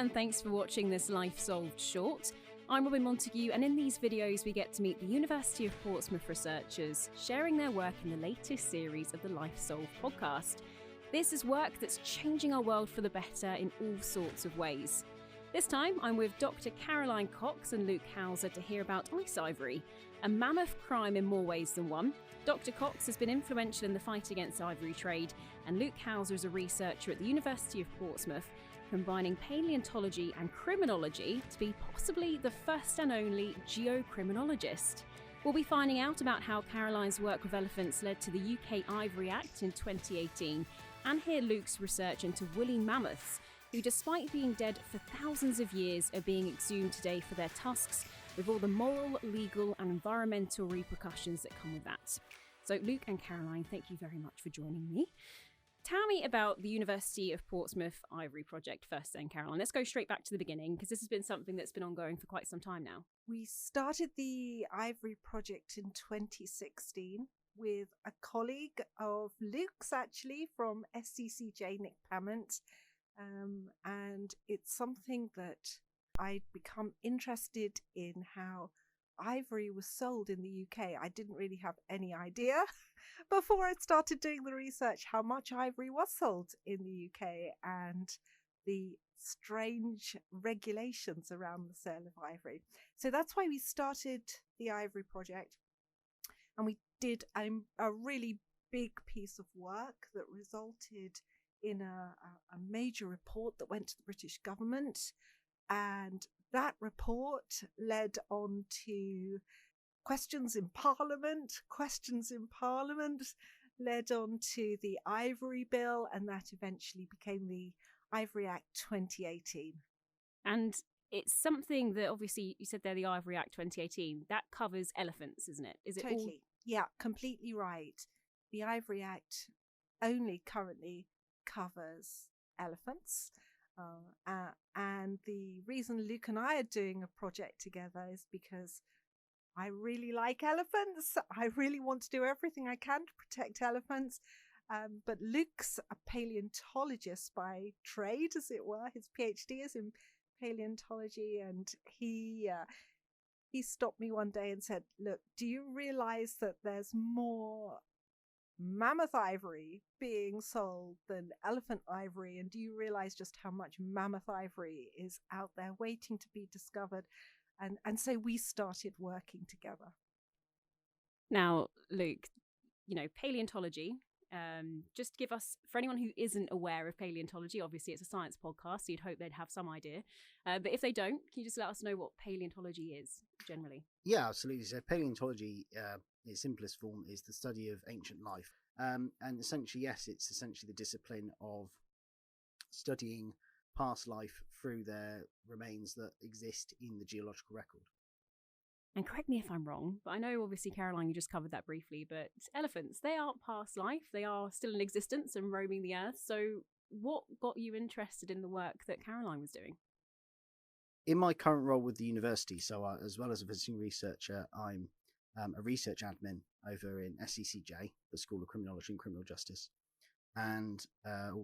and thanks for watching this Life Solved short. I'm Robin Montague, and in these videos we get to meet the University of Portsmouth researchers sharing their work in the latest series of the Life Solved podcast. This is work that's changing our world for the better in all sorts of ways. This time I'm with Dr. Caroline Cox and Luke Hauser to hear about Ice Ivory, a mammoth crime in more ways than one. Dr. Cox has been influential in the fight against ivory trade, and Luke Hauser is a researcher at the University of Portsmouth, combining paleontology and criminology to be possibly the first and only geo-criminologist. We'll be finding out about how Caroline's work with elephants led to the UK Ivory Act in 2018, and hear Luke's research into woolly mammoths, who despite being dead for thousands of years are being exhumed today for their tusks, with all the moral, legal and environmental repercussions that come with that. So Luke and Caroline, thank you very much for joining me. Tell me about the University of Portsmouth Ivory Project first then, Caroline. Let's go straight back to the beginning, because this has been something that's been ongoing for quite some time now. We started the Ivory Project in 2016 with a colleague of Luke's, actually, from SCCJ, Nick Pament. And it's something that I'd become interested in, how ivory was sold in the UK. I didn't really have any idea before I started doing the research how much ivory was sold in the UK and the strange regulations around the sale of ivory. So that's why we started the Ivory Project, and we did a really big piece of work that resulted in a major report that went to the British government. And that report led on to questions in Parliament led on to the Ivory Bill, and that eventually became the Ivory Act 2018. And it's something that, obviously, you said there, the Ivory Act 2018, that covers elephants, isn't it? Is it Totally. all? Yeah, completely right. The Ivory Act only currently covers elephants. And the reason Luke and I are doing a project together is because I really like elephants. I really want to do everything I can to protect elephants. But Luke's a paleontologist by trade, as it were. His PhD is in paleontology, and he stopped me one day and said, "Look, do you realize that there's more mammoth ivory being sold than elephant ivory, and do you realize just how much mammoth ivory is out there waiting to be discovered?" And so we started working together. Now, Luke, paleontology, just give us, for anyone who isn't aware of paleontology, obviously it's a science podcast, so you'd hope they'd have some idea. But if they don't, can you just let us know what paleontology is generally? Yeah, absolutely. So paleontology, in its simplest form, is the study of ancient life. And essentially, yes, it's essentially the discipline of studying past life through their remains that exist in the geological record. And correct me if I'm wrong, but I know, obviously, Caroline, you just covered that briefly, but elephants, they aren't past life. They are still in existence and roaming the earth. So what got you interested in the work that Caroline was doing? In my current role with the university, so as well as a visiting researcher, I'm a research admin over in SCCJ, the School of Criminology and Criminal Justice. And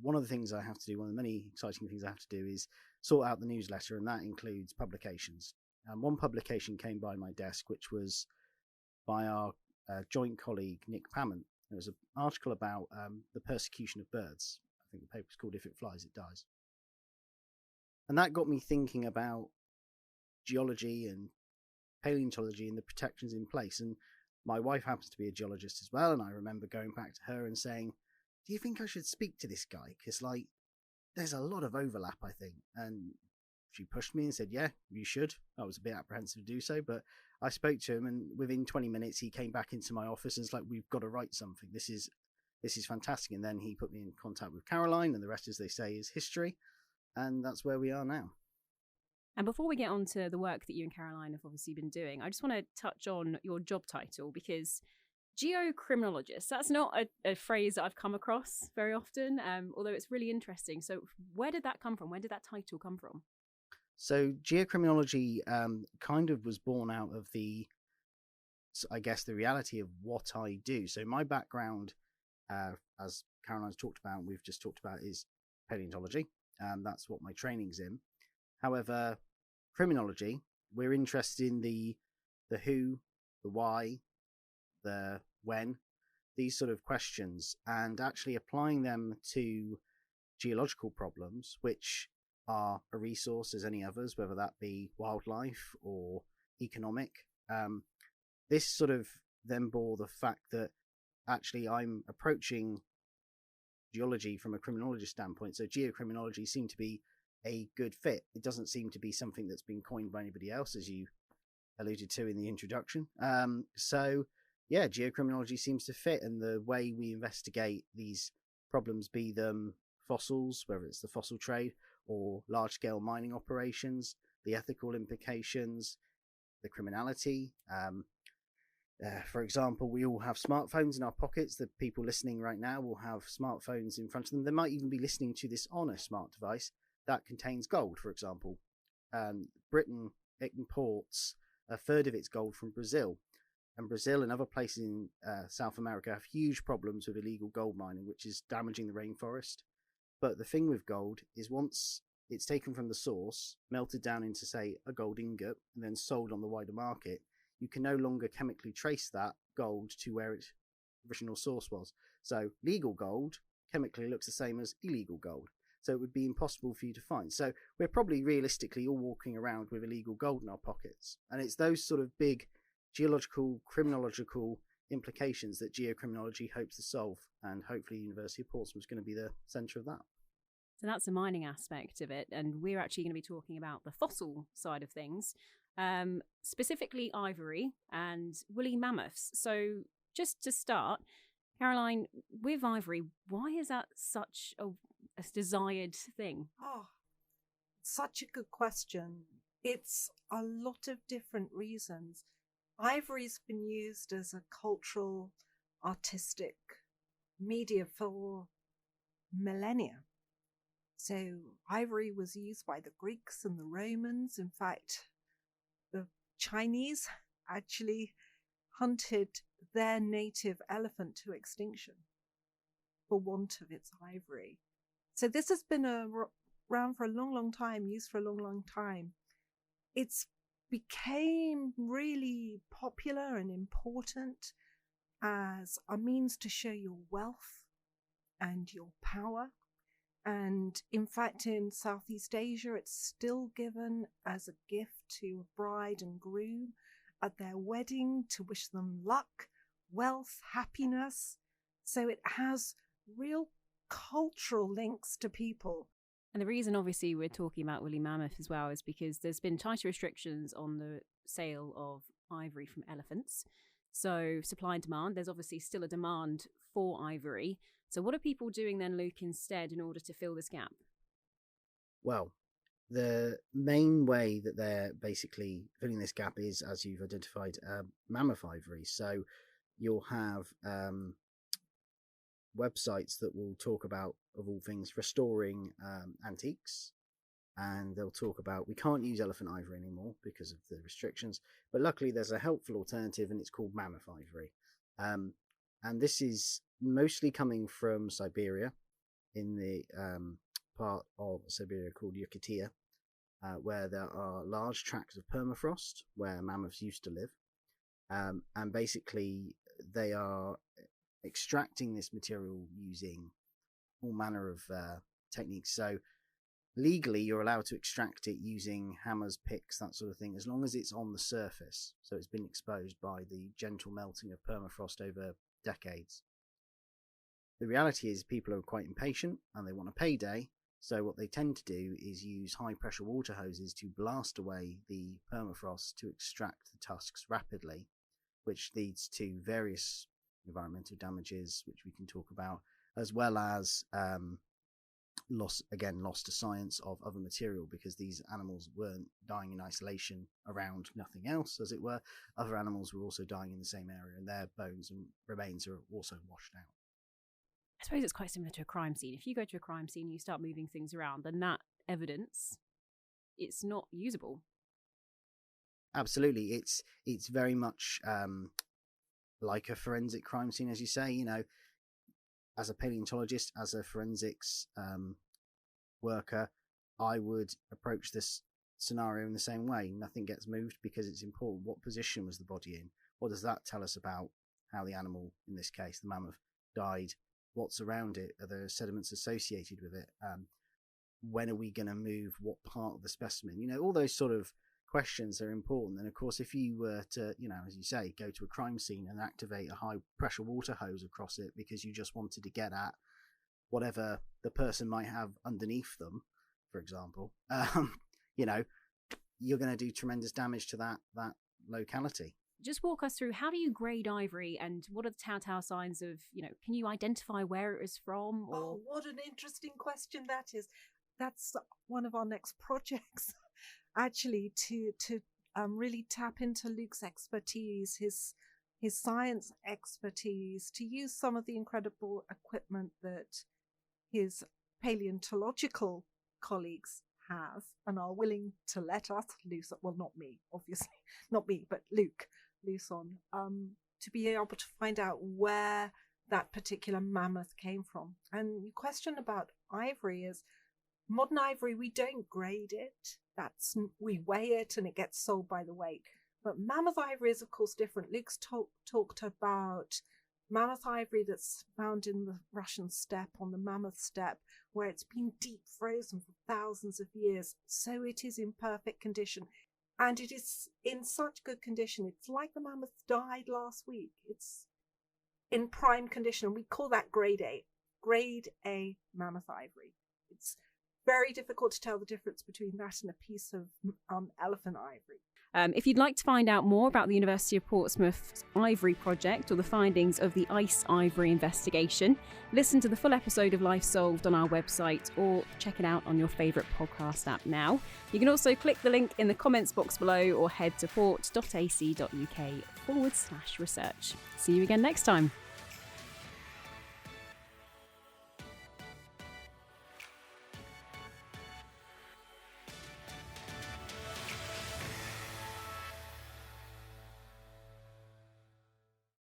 one of the things I have to do, one of the many exciting things I have to do, is sort out the newsletter, and that includes publications. One publication came by my desk, which was by our joint colleague, Nick Pament. It was an article about the persecution of birds. I think the paper's called "If It Flies, It Dies." And that got me thinking about geology and paleontology and the protections in place. And my wife happens to be a geologist as well, and I remember going back to her and saying, "Do you think I should speak to this guy? Because, there's a lot of overlap, I think." And she pushed me and said, "Yeah, you should." I was a bit apprehensive to do so, but I spoke to him, and within 20 minutes he came back into my office and was like, "We've got to write something. This is fantastic." And then he put me in contact with Caroline, and the rest, as they say, is history. And that's where we are now. And before we get on to the work that you and Caroline have obviously been doing, I just want to touch on your job title, because geo-criminologist, that's not a phrase that I've come across very often, although it's really interesting. So where did that come from? Where did that title come from? So geocriminology kind of was born out of the reality of what I do. So my background, as Caroline's talked about, we've just talked about, is paleontology. That's what my training's in. However, criminology, we're interested in the who, the why, the when, these sort of questions, and actually applying them to geological problems, which are a resource as any others, whether that be wildlife or economic. This sort of then bore the fact that actually I'm approaching geology from a criminologist standpoint, so geocriminology seemed to be a good fit. It doesn't seem to be something that's been coined by anybody else, as you alluded to in the introduction. So yeah, geocriminology seems to fit, and the way we investigate these problems, be them fossils, whether it's the fossil trade or large-scale mining operations, the ethical implications, the criminality. For example, we all have smartphones in our pockets. The people listening right now will have smartphones in front of them. They might even be listening to this on a smart device that contains gold, for example. Britain imports a third of its gold from Brazil. And Brazil and other places in South America have huge problems with illegal gold mining, which is damaging the rainforest. But the thing with gold is once it's taken from the source, melted down into, say, a gold ingot, and then sold on the wider market, you can no longer chemically trace that gold to where its original source was. So legal gold chemically looks the same as illegal gold. So it would be impossible for you to find. So we're probably realistically all walking around with illegal gold in our pockets. And it's those sort of big geological, criminological implications that geocriminology hopes to solve. And hopefully University of Portsmouth is going to be the centre of that. So that's the mining aspect of it. And we're actually going to be talking about the fossil side of things, specifically ivory and woolly mammoths. So just to start, Caroline, with ivory, why is that such a desired thing? Oh, such a good question. It's a lot of different reasons. Ivory's been used as a cultural, artistic media for millennia. So ivory was used by the Greeks and the Romans. In fact, the Chinese actually hunted their native elephant to extinction for want of its ivory. So this has been around for a long, long time, used for a long, long time. It's became really popular and important as a means to show your wealth and your power. And in fact, in Southeast Asia, it's still given as a gift to a bride and groom at their wedding to wish them luck, wealth, happiness. So it has real cultural links to people. And the reason, obviously, we're talking about woolly mammoth as well is because there's been tighter restrictions on the sale of ivory from elephants. So supply and demand, there's obviously still a demand for ivory. So what are people doing then, Luke, instead in order to fill this gap? Well, the main way that they're basically filling this gap is, as you've identified, mammoth ivory. So you'll have websites that will talk about, of all things, restoring antiques. And they'll talk about, we can't use elephant ivory anymore because of the restrictions. But luckily, there's a helpful alternative, and it's called mammoth ivory. And this is mostly coming from Siberia, in the part of Siberia called Yakutia, where there are large tracts of permafrost where mammoths used to live. And basically, they are extracting this material using all manner of techniques. So legally, you're allowed to extract it using hammers, picks, that sort of thing, as long as it's on the surface. So it's been exposed by the gentle melting of permafrost over decades. The reality is people are quite impatient and they want a payday. So what they tend to do is use high pressure water hoses to blast away the permafrost to extract the tusks rapidly, which leads to various environmental damages, which we can talk about, as well as loss to science of other material, because these animals weren't dying in isolation around nothing else, as it were. Other animals were also dying in the same area, and their bones and remains are also washed out. I suppose it's quite similar to a crime scene. If you go to a crime scene and you start moving things around, then that evidence, it's not usable. Absolutely. It's very much like a forensic crime scene, as you say. You know, as a paleontologist, as a forensics worker, I would approach this scenario in the same way. Nothing gets moved because it's important. What position was the body in? What does that tell us about how the animal, in this case the mammoth, died? What's around it? Are there sediments associated with it? When are we going to move what part of the specimen? All those sort of questions are important. And of course, if you were to, as you say, go to a crime scene and activate a high pressure water hose across it because you just wanted to get at whatever the person might have underneath them, for example, you're going to do tremendous damage to that locality. Just walk us through, how do you grade ivory, and what are the telltale signs of, can you identify where it is from? Or... Oh, what an interesting question that is. That's one of our next projects, actually, to really tap into Luke's expertise, his science expertise, to use some of the incredible equipment that his paleontological colleagues have and are willing to let us loose, well, not me, obviously, not me, but Luke, loose on, to be able to find out where that particular mammoth came from. And your question about ivory is, modern ivory, we don't grade it. We weigh it and it gets sold by the weight. But mammoth ivory is, of course, different. Luke's talked about mammoth ivory that's found in the Russian steppe, on the mammoth steppe, where it's been deep frozen for thousands of years. So it is in perfect condition. And it is in such good condition. It's like the mammoth died last week. It's in prime condition. And we call that grade A mammoth ivory. It's very difficult to tell the difference between that and a piece of elephant ivory. If you'd like to find out more about the University of Portsmouth's Ivory project or the findings of the Ice Ivory investigation, listen to the full episode of Life Solved on our website or check it out on your favourite podcast app now. You can also click the link in the comments box below or head to port.ac.uk/research. See you again next time.